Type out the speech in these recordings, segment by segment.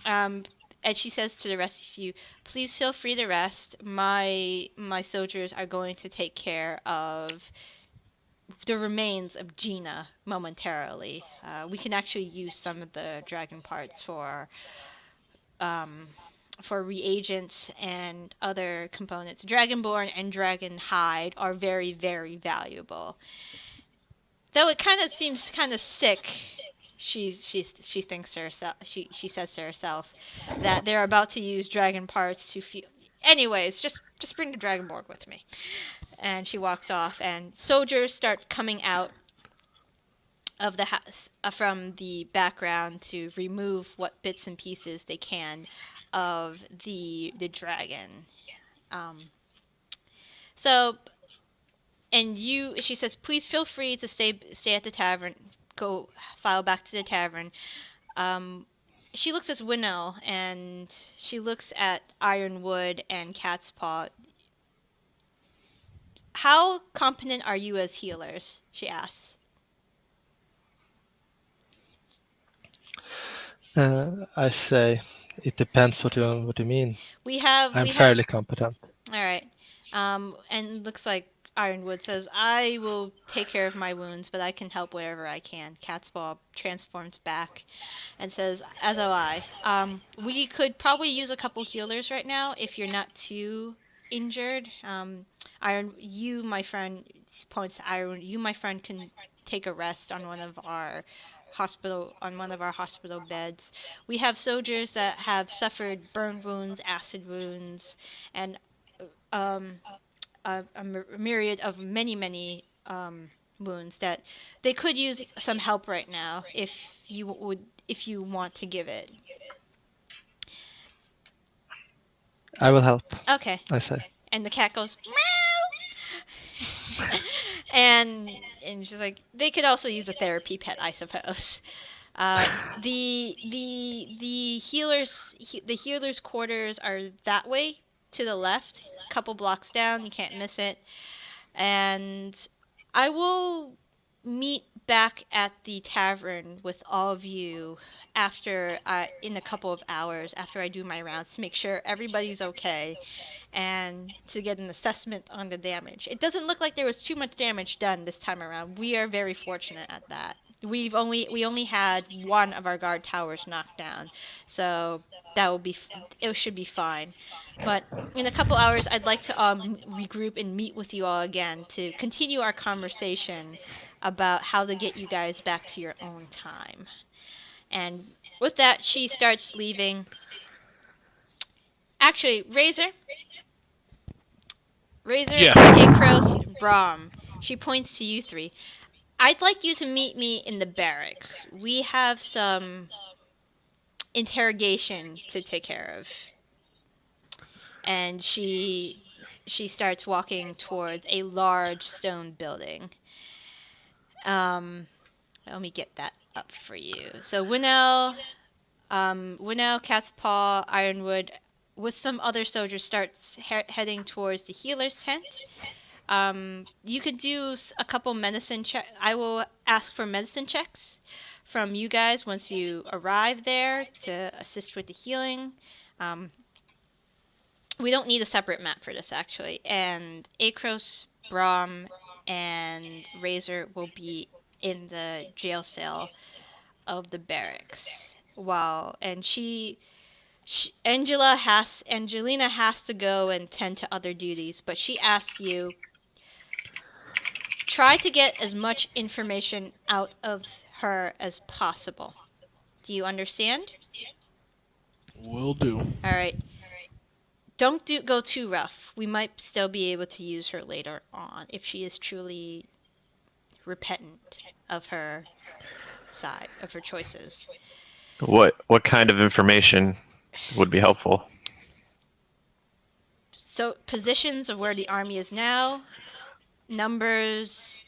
And she says to the rest of you, please feel free to rest. My soldiers are going to take care of the remains of Gina momentarily. We can actually use some of the dragon parts um, for reagents and other components. Dragonborn and dragon hide are very, very valuable. Though it kind of seems kind of sick. She thinks to herself. She says to herself that they're about to use dragon parts to feel. Anyways, just bring the dragonborn with me. And she walks off, and soldiers start coming out of the house from the background to remove what bits and pieces they can of the dragon. Um, so and she says, please feel free to stay at the tavern. Go file back to the tavern. Um, she looks at Hwinnil and she looks at Ironwood and Cat's Paw. How competent are you as healers? She asks. I say, it depends what you mean. I'm We have. fairly competent. All right. And looks like Ironwood says, I will take care of my wounds, but I can help wherever I can. Catspaw transforms back and says, as will I. We could probably use a couple healers right now if you're not too injured. You, my friend, points to Iron, you, my friend, can take a rest on one of our hospital beds. We have soldiers that have suffered burn wounds, acid wounds, and um, a myriad of many wounds that they could use some help right now if you want to give it. I will help, Okay. I say. And the cat goes meow. and she's like, they could also use a therapy pet, I suppose. The healers' quarters are that way to the left, a couple blocks down. You can't miss it. And I will meet back at the tavern with all of you in a couple of hours after I do my rounds to make sure everybody's okay and to get an assessment on the damage. It doesn't look like there was too much damage done this time around. We are very fortunate at that. We only had one of our guard towers knocked down, so it should be fine. But in a couple hours, I'd like to regroup and meet with you all again to continue our conversation about how to get you guys back to your own time. And with that, she starts leaving. Actually, Razor, Yeah. Acros, Brom. She points to you three. I'd like you to meet me in the barracks. We have some interrogation to take care of. And she starts walking towards a large stone building. Let me get that up for you. So Hwinnil, Cat's Paw, Ironwood, with some other soldiers, starts heading towards the healer's tent. You could do a couple medicine check. I will ask for medicine checks from you guys once you arrive there to assist with the healing. Um, we don't need a separate map for this, actually. And Akros, Brom, and Razor will be in the jail cell of the barracks. Angelina has to go and tend to other duties, but she asks you, try to get as much information out of her as possible. Do you understand? Will do. All right. Don't go too rough. We might still be able to use her later on if she is truly repentant of her choices. What kind of information would be helpful? So positions of where the army is now, numbers,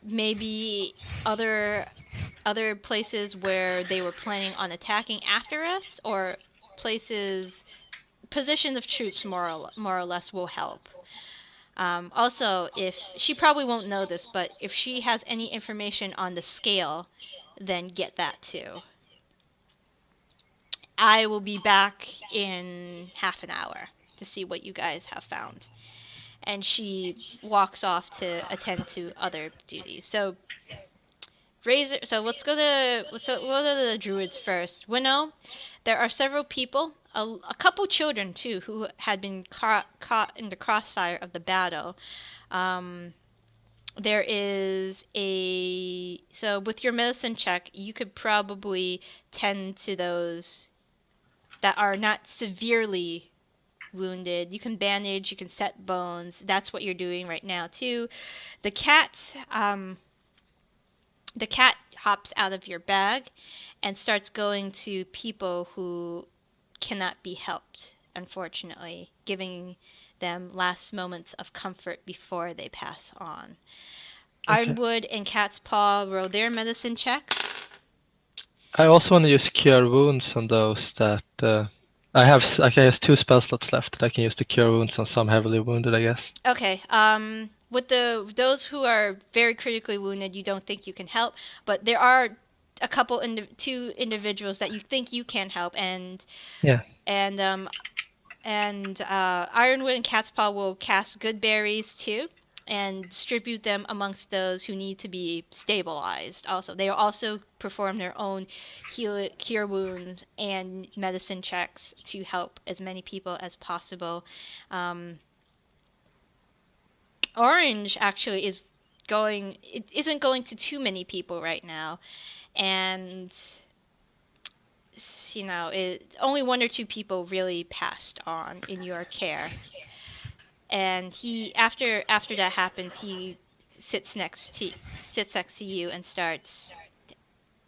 maybe other places where they were planning on attacking after us, or positions of troops more or less will help. Also, if she probably won't know this, but if she has any information on the scale, then get that too. I will be back in half an hour to see what you guys have found. And she walks off to attend to other duties. So Razor. So let's go to the druids first. Hwinnil, there are several people, a couple children too, who had been caught in the crossfire of the battle. There is so with your medicine check, you could probably tend to those that are not severely wounded. You can bandage, you can set bones. That's what you're doing right now too. The cat hops out of your bag and starts going to people who cannot be helped, unfortunately, giving them last moments of comfort before they pass on. Okay. Ironwood and Cat's Paw roll their medicine checks. I also want to use Cure Wounds on those that... I can use 2 spell slots left that I can use to Cure Wounds on some heavily wounded, I guess. Okay, with those who are very critically wounded, you don't think you can help, but there are a couple, 2 individuals that you think you can help, and... Yeah. And Ironwood and Cat's Paw will cast Good Berries too, and distribute them amongst those who need to be stabilized. Also, they will also perform their own cure wounds and medicine checks to help as many people as possible. Orange actually isn't going to too many people right now, and only 1 or 2 people really passed on in your care. And he, after that happens, he sits next to you and starts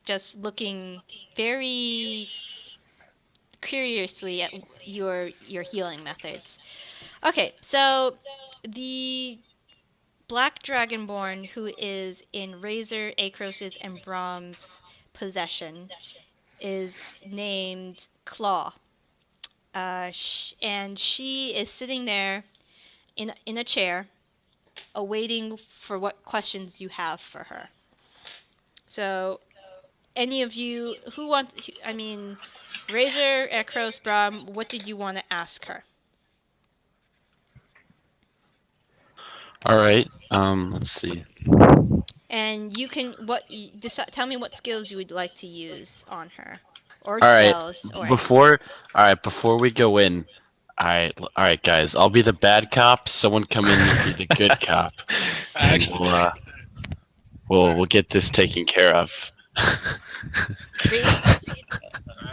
just looking very curiously at your healing methods. Okay, so the Black Dragonborn, who is in Razor, Arcos, and Brom's possession, is named Claw. And she is sitting there in a chair, awaiting for what questions you have for her. So, any of you Razor, Arcos, Brom, what did you want to ask her? All right. Let's see. And you can tell me what skills you would like to use on her, or All right. spells. Before we go in, all right, guys. I'll be the bad cop. Someone come in and be the good cop. And we'll get this taken care of. I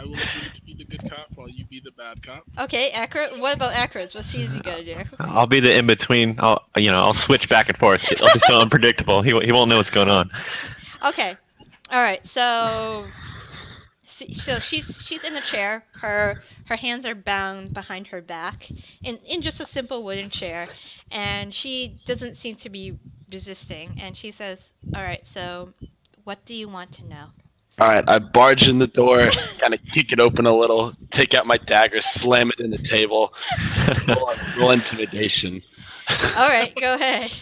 will agree to be the good cop while you be the bad cop. Okay, what about Acros? What she's gonna do? I'll be the in between. I'll switch back and forth. It'll be so unpredictable. He won't know what's going on. Okay, all right. So she's in the chair. Her hands are bound behind her back in just a simple wooden chair, and she doesn't seem to be resisting. And she says, "All right. So, what do you want to know?" All right, I barge in the door, kind of kick it open a little, take out my dagger, slam it in the table, roll intimidation. All right, go ahead.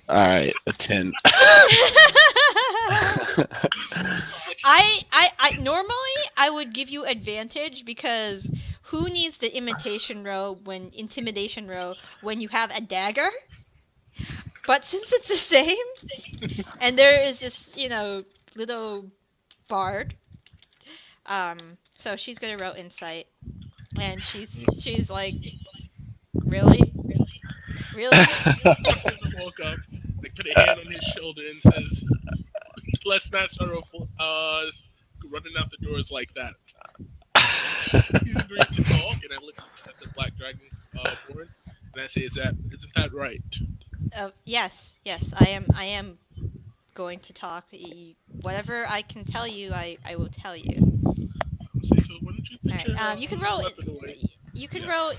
All right, a 10. I normally I would give you advantage because who needs the intimidation row when you have a dagger? But since it's the same, and there is this little bard, so she's gonna roll insight, and she's like, really. Walk up, they put a hand on his shoulder and says, "Let's not start off running out the doors like that." He's agreed to talk, and I look at the Black Dragonborn, and I say, "Isn't that right?" Yes, I am going to talk. Whatever I can tell you, I will tell you. So why don't you put right. You can roll. weapon away? You can roll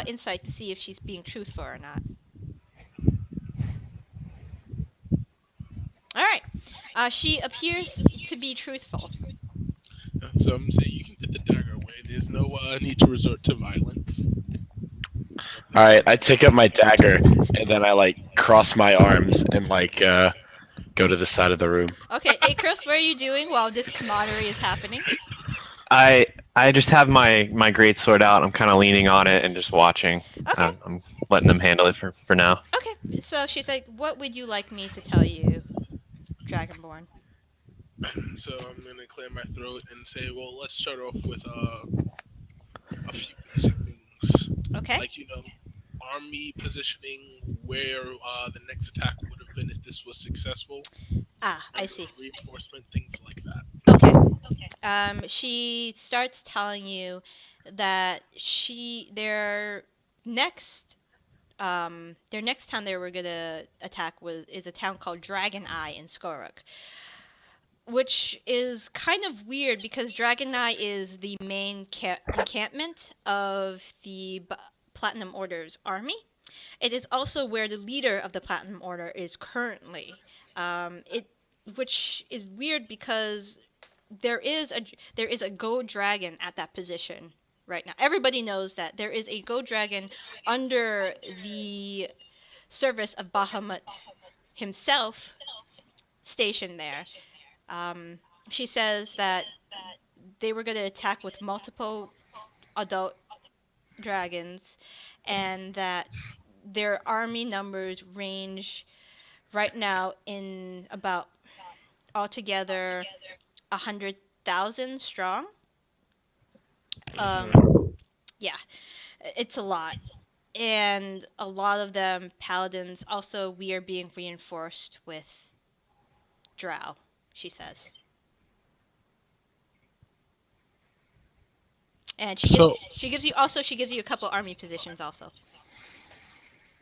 insight to see if she's being truthful or not. All right. She appears to be truthful. So I'm saying you can get the dagger away. There's no need to resort to violence. All right, I take up my dagger, and then I cross my arms and go to the side of the room. Okay, Acros, what are you doing while this camaraderie is happening? I just have my great sword out. I'm kind of leaning on it and just watching. Okay. I'm letting them handle it for now. Okay. So she's like, "What would you like me to tell you, Dragonborn?" So I'm gonna clear my throat and say, well, let's start off with a few basic things, Okay. like army positioning, where the next attack would have been if this was successful. Ah, I see. Reinforcement, things like that. Okay. She starts telling you that their next town they were gonna attack is a town called Dragon Eye in Skoruk, which is kind of weird because Dragon Eye is the main encampment of the Platinum Order's army. It is also where the leader of the Platinum Order is currently. Which is weird because there is a gold dragon at that position right now. Everybody knows that there is a gold dragon under the service of Bahamut himself stationed there. She says that they were going to attack with multiple adult dragons and that their army numbers range right now in about altogether 100,000 strong. Yeah, it's a lot. And a lot of them paladins. Also, we are being reinforced with drow, she says. And she gives you a couple army positions also.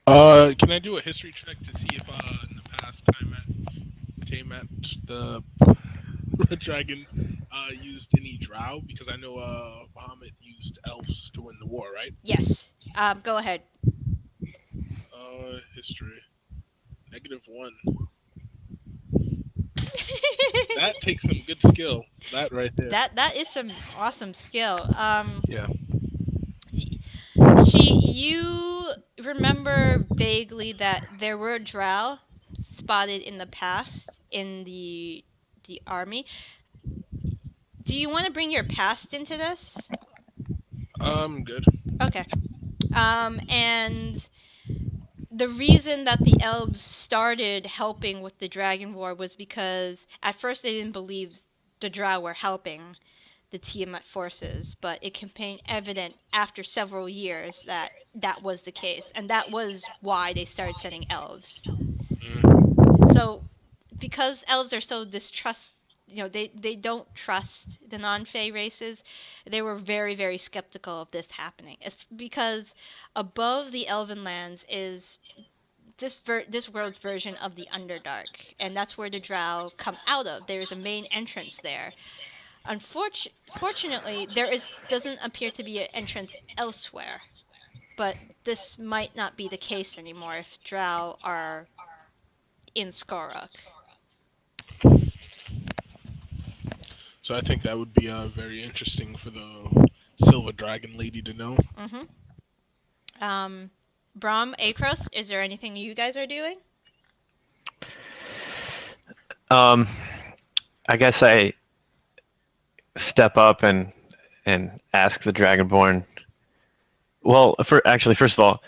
Can I do a history check to see if in the past Tiamat the Red Dragon used any drow? Because I know Bahamut used elves to win the war, right? Yes. Go ahead. History. -1. That takes some good skill. That right there. That is some awesome skill. Yeah. You remember vaguely that there were drow spotted in the past in the army. Do you want to bring your past into this? Good. Okay. And the reason that the elves started helping with the dragon war was because at first they didn't believe the drow were helping the Tiamat forces, but it became evident after several years that that was the case, and that was why they started sending elves. So, because elves are so they don't trust the non-Fey races, they were very, very skeptical of this happening. It's because above the Elven lands is this world's version of the Underdark, and that's where the drow come out of. There's a main entrance there. Unfortunately, doesn't appear to be an entrance elsewhere, but this might not be the case anymore if drow are in Skoruk. So I think that would be very interesting for the Silver Dragon Lady to know. Brom, Acros, is there anything you guys are doing? I guess I step up and ask the Dragonborn. Well, first of all,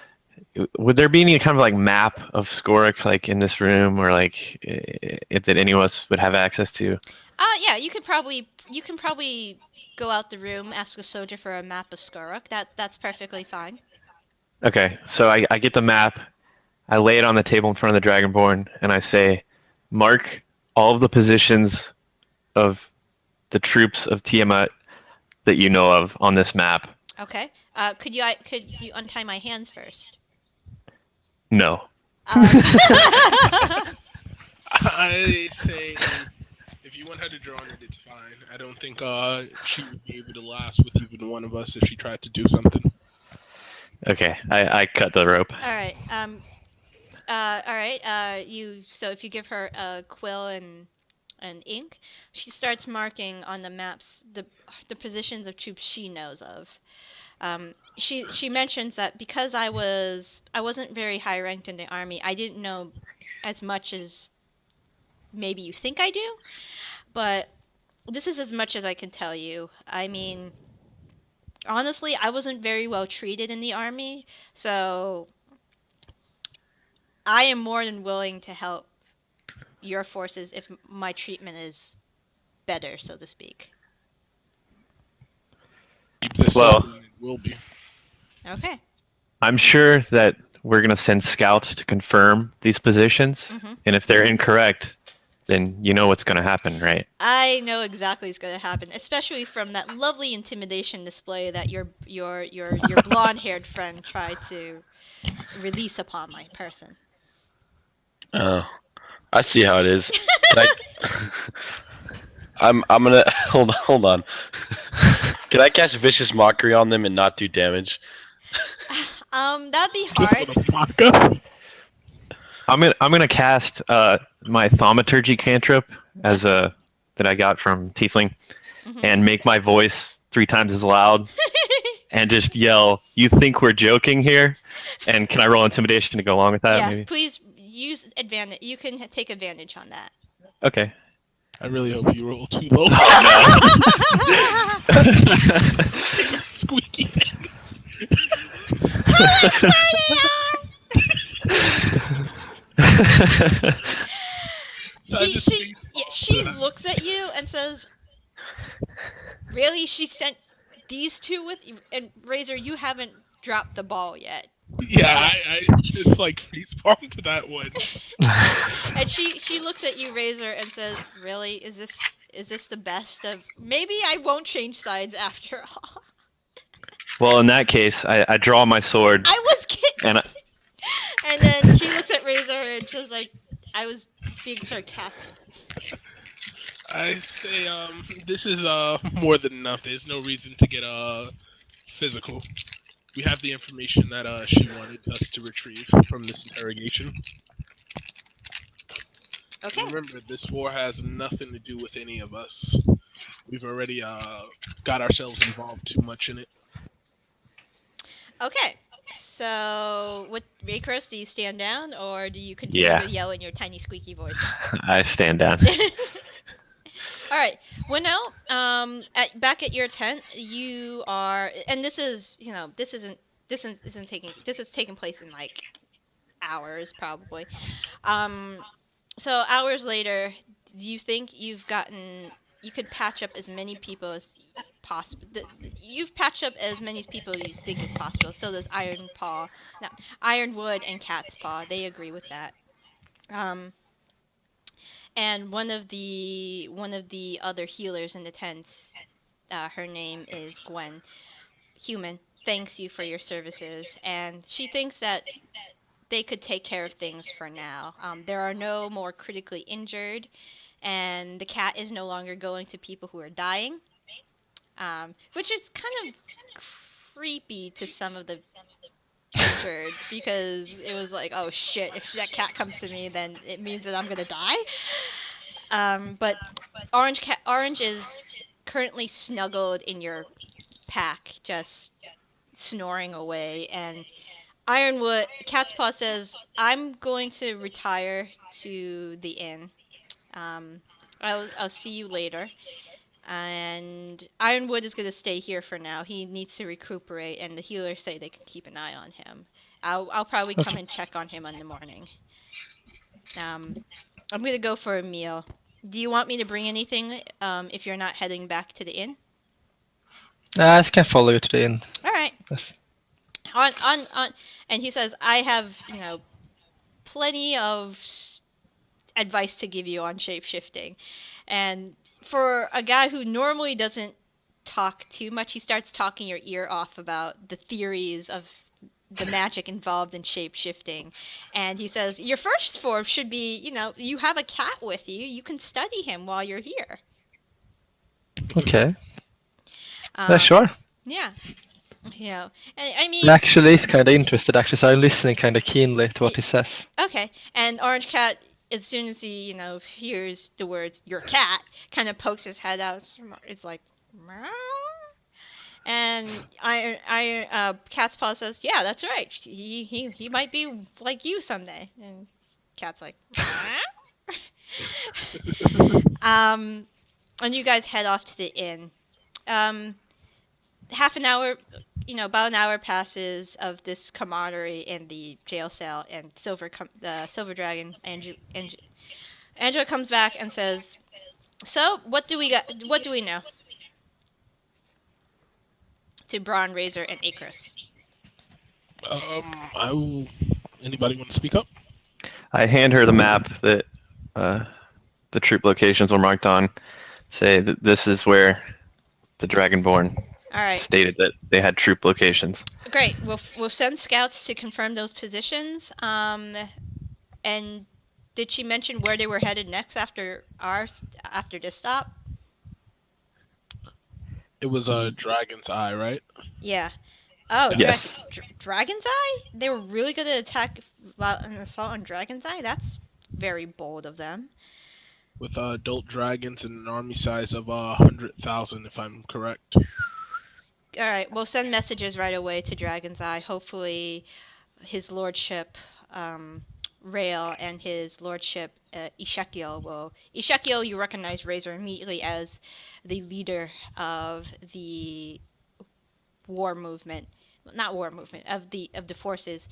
would there be any kind of like map of Skoruk like in this room, or like that any of us would have access to? Yeah, you can probably go out the room, ask a soldier for a map of Skoruk. That's perfectly fine. Okay, so I get the map, I lay it on the table in front of the Dragonborn, and I say, mark all of the positions of the troops of Tiamat that you know of on this map. Okay. Could you untie my hands first? No. I say, if you want her to draw on it, it's fine. I don't think she would be able to last with even one of us if she tried to do something. Okay, I cut the rope. All right. All right. So if you give her a quill and ink, she starts marking on the maps the positions of troops she knows of. She mentions that because I wasn't very high ranked in the army, I didn't know as much as maybe you think I do, but this is as much as I can tell you. I mean, honestly, I wasn't very well treated in the army, so I am more than willing to help your forces if my treatment is better, so to speak. Keep this Well- up, and it will be. Okay. I'm sure that we're gonna send scouts to confirm these positions, Mhm. and if they're incorrect, then you know what's gonna happen, right? I know exactly what's going to happen, especially from that lovely intimidation display that your blonde-haired friend tried to release upon my person. Oh, I see how it is. Can I'm gonna hold on. Can I cast vicious mockery on them and not do damage? That'd be Just hard. gonna mock us. I'm gonna cast my thaumaturgy cantrip as a that I got from Tiefling, Mhm. and make my voice 3 times as loud, and just yell, "You think we're joking here?" And can I roll intimidation to go along with that? Yeah, Maybe. please use advantage. You can take advantage on that. Okay. I really hope you roll too low. Squeaky. So I just think- She looks at you and says, "Really? She sent these two with you? And Razor, you haven't dropped the ball yet." Yeah, I just like face palm to that one. And she looks at you, Razor, and says, "Really? Is this the best of? Maybe I won't change sides after all." Well, in that case, I draw my sword, I was kidding. and And then she looks at Razor and she's like, "I was being sarcastic." I say, this is more than enough. There's no reason to get physical. We have the information that she wanted us to retrieve from this interrogation. Okay. Remember, this war has nothing to do with any of us. We've already got ourselves involved too much in it. Okay. So, what, Raycross, do you stand down or do you continue Yeah. to yell in your tiny squeaky voice? I stand down. All right. Hwinnil, back at your tent, you are, and this is, this is taking place in like hours probably. So hours later, do you think you could patch up as many people as possible? You've patched up as many people you think is possible. So does Ironwood and Cat's Paw. They agree with that. And one of the other healers in the tents, her name is Gwen. Human, thanks you for your services, and she thinks that they could take care of things for now. There are no more critically injured, and the cat is no longer going to people who are dying, which is kind of creepy to some of the injured, because it was like, oh shit, if that cat comes to me, then it means that I'm gonna die. But Orange is currently snuggled in your pack, just snoring away, and Cat's Paw says, "I'm going to retire to the inn. I'll see you later." And Ironwood is going to stay here for now. He needs to recuperate, and the healers say they can keep an eye on him. I'll probably come and check on him in the morning. I'm going to go for a meal. Do you want me to bring anything if you're not heading back to the inn? I can follow you to the inn. All right. Yes. On and he says, "I have, plenty of advice to give you on shape-shifting." And for a guy who normally doesn't talk too much, he starts talking your ear off about the theories of the magic involved in shape-shifting. And he says, "Your first form should be, you have a cat with you. You can study him while you're here." Okay. Sure. Yeah. And I mean, Actually, he's kind of interested, actually, so I'm listening kind of keenly to what he says. okay. And Orange Cat, as soon as he, hears the words "your cat," kind of pokes his head out. It's like, meow. And Cat's Paw says, "Yeah, that's right. He might be like you someday." And Cat's like, meow. and you guys head off to the inn. Half an hour, about an hour passes of this camaraderie in the jail cell, and the Silver Dragon, Angela comes back and says, "So, what do we got? What do we know?" To Bronn, Razor, and Acros. I will. Anybody want to speak up? I hand her the map that the troop locations were marked on. Say that this is where the Dragonborn All right, stated that they had troop locations. great. We'll send scouts to confirm those positions. And did she mention where they were headed next after this stop? It was Dragon's Eye, right? Yeah. Oh, Yes. Dragon's Eye? They were really good at an assault on Dragon's Eye? That's very bold of them. With adult dragons and an army size of 100,000, if I'm correct. Alright, we'll send messages right away to Dragon's Eye. Hopefully his lordship, Rael, and his lordship, Ishekiel will... Ishekiel, you recognize Razor immediately as the leader of the war movement. Not war movement, of the forces.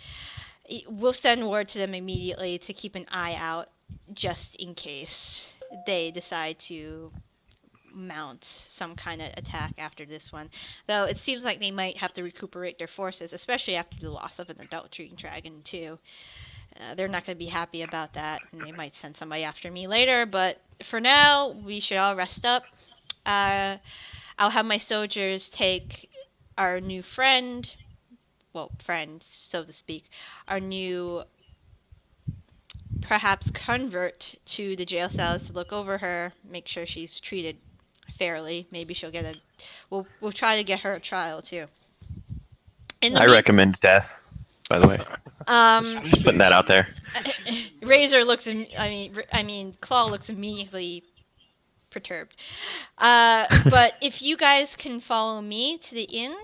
We'll send word to them immediately to keep an eye out, just in case they decide to mount some kind of attack after this one. Though it seems like they might have to recuperate their forces, especially after the loss of an adult dragon too. They're not going to be happy about that, and they might send somebody after me later, but for now, we should all rest up. I'll have my soldiers take our new friend, so to speak, our new perhaps convert to the jail cells to look over her, make sure she's treated fairly. Maybe she'll get we'll try to get her a trial too. I recommend death, by the way. Just putting that out there. Razor looks, Claw looks immediately perturbed. But if you guys can follow me to the inn,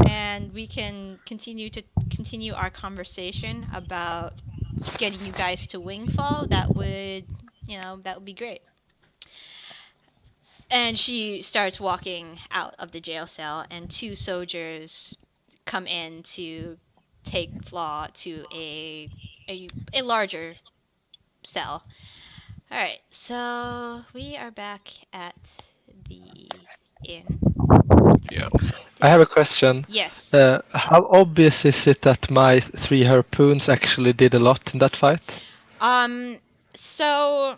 and we can continue our conversation about getting you guys to Wingfall, that would be great. And she starts walking out of the jail cell, and two soldiers come in to take Flaw to a larger cell. All right, so we are back at the inn. Yeah. I have a question. Yes. How obvious is it that my 3 harpoons actually did a lot in that fight? So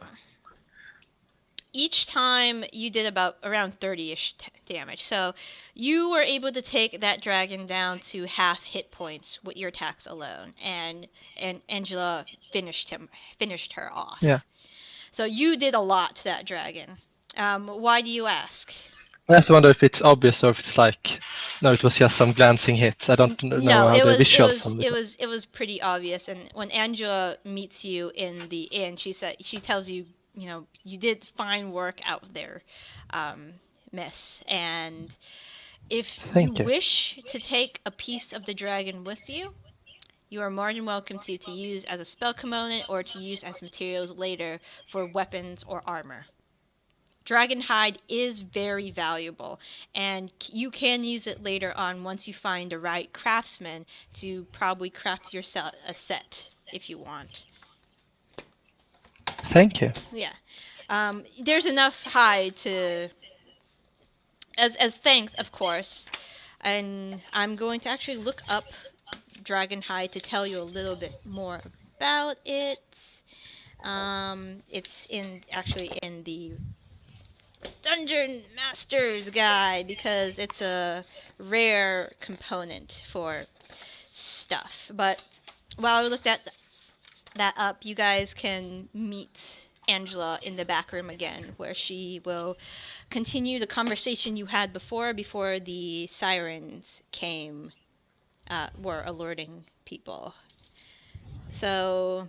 each time you did around 30-ish damage. So you were able to take that dragon down to half hit points with your attacks alone, and Angela finished her off. Yeah. So you did a lot to that dragon. Why do you ask? I just wonder if it's obvious or if it's like, no, it was just some glancing hits. I don't know No, how it the was visuals from it. it was pretty obvious. And when Angela meets you in the inn, she tells you, you did fine work out there, miss. And if Thank you you. wish to take a piece of the dragon with you, you are more than welcome to use as a spell component or to use as materials later for weapons or armor. Dragon hide is very valuable, and you can use it later on once you find the right craftsman to probably craft yourself a set if you want. Thank you. Yeah. There's enough hide to... As thanks, of course. And I'm going to actually look up dragon hide to tell you a little bit more about it. It's in the Dungeon Master's Guide, because it's a rare component for stuff. But while I looked at that up, you guys can meet Angela in the back room again, where she will continue the conversation you had before the sirens were alerting people. So,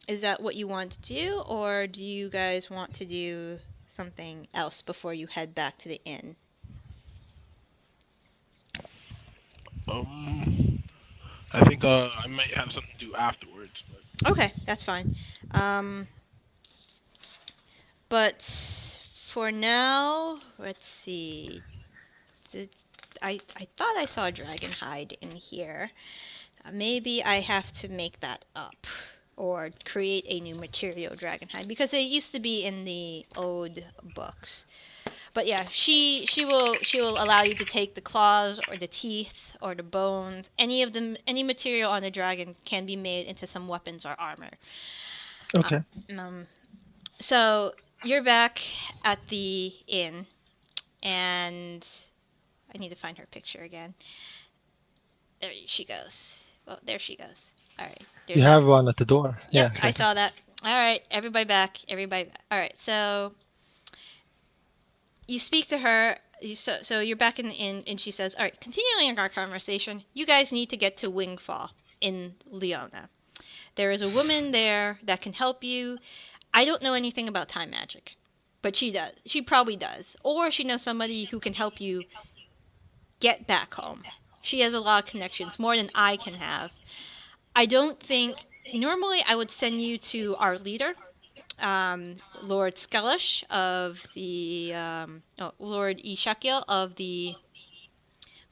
is that what you want to do, or do you guys want to do something else before you head back to the inn? I think I might have something to do afterwards. But... Okay, that's fine. But for now, let's see. I thought I saw a dragon hide in here. Maybe I have to make that up or create a new material dragon hide because it used to be in the old books. But yeah, she will allow you to take the claws or the teeth or the bones. Any of them, any material on a dragon can be made into some weapons or armor. Okay. So you're back at the inn, and I need to find her picture again. There she goes. Well, there she goes. All right. You have one at the door. Yep, Yeah, I exactly. saw that. All right, everybody back. Everybody back. All right, so you speak to her. So you're back in the inn, and she says, "All right, continuing our conversation, you guys need to get to Wingfall in Leona. There is a woman there that can help you. I don't know anything about time magic, but she does. She probably does. Or she knows somebody who can help you get back home. She has a lot of connections, more than I can have. I don't think... Normally, I would send you to our leader, Lord Skellish of the... Lord Ishakiel of the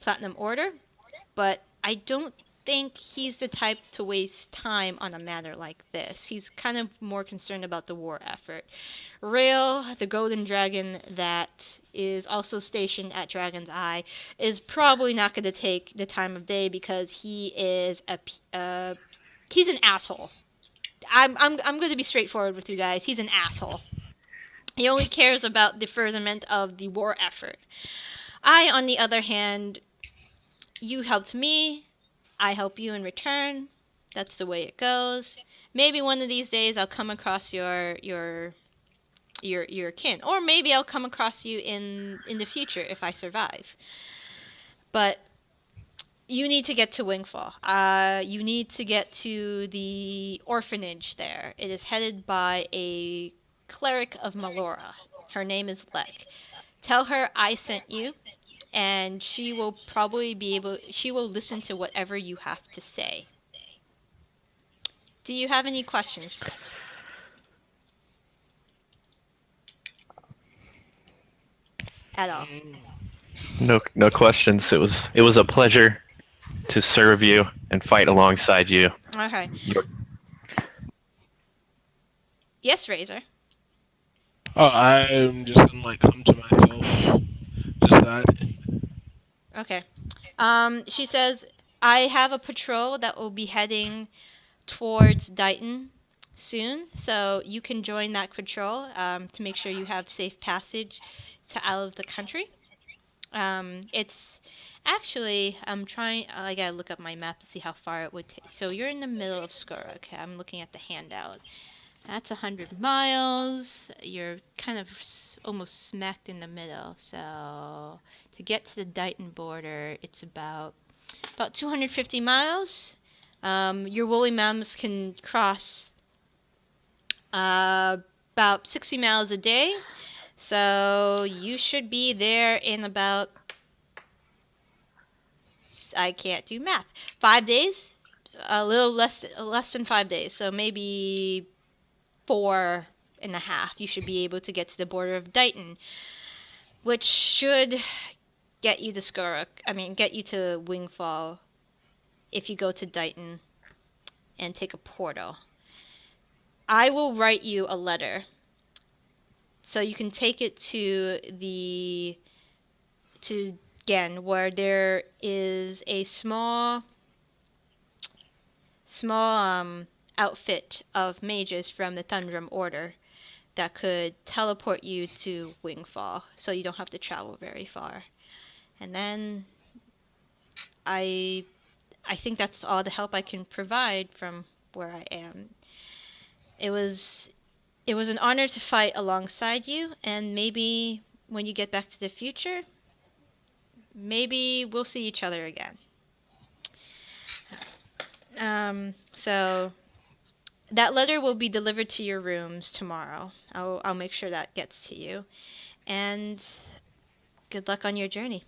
Platinum Order, but I don't think he's the type to waste time on a matter like this. He's kind of more concerned about the war effort. Rail, the golden dragon that is also stationed at Dragon's Eye, is probably not going to take the time of day because he is he's an asshole. I'm going to be straightforward with you guys. He's an asshole. He only cares about the furtherment of the war effort. I, on the other hand, you helped me, I help you in return. That's the way it goes. Maybe one of these days I'll come across your kin, or maybe I'll come across you in the future if I survive. But you need to get to Wingfall. You need to get to the orphanage there. It is headed by a cleric of Melora. Her name is Lek. Tell her I sent you, and she will probably she will listen to whatever you have to say. Do you have any questions? At all? No questions. It was a pleasure to serve you and fight alongside you. Okay. Yes, Razor. Oh, I'm just gonna come to myself. Just that. Okay. She says, I have a patrol that will be heading towards Dighton soon, so you can join that patrol to make sure you have safe passage to out of the country. It's actually, I gotta look up my map to see how far it would take. So you're in the middle of Skura. Okay, I'm looking at the handout. That's 100 miles. You're kind of almost smacked in the middle. So to get to the Dighton border, it's about 250 miles. Your woolly mammoths can cross about 60 miles a day. So you should be there in about, I can't do math, 5 days? A little less than 5 days. So maybe 4.5. You should be able to get to the border of Dighton, which should get you to get you to Wingfall if you go to Dighton and take a portal. I will write you a letter so you can take it to Gen, where there is a small outfit of mages from the Thundrum Order that could teleport you to Wingfall, so you don't have to travel very far. And then I think that's all the help I can provide from where I am. It was an honor to fight alongside you, and maybe when you get back to the future, maybe we'll see each other again. So that letter will be delivered to your rooms tomorrow. I'll make sure that gets to you. And good luck on your journey.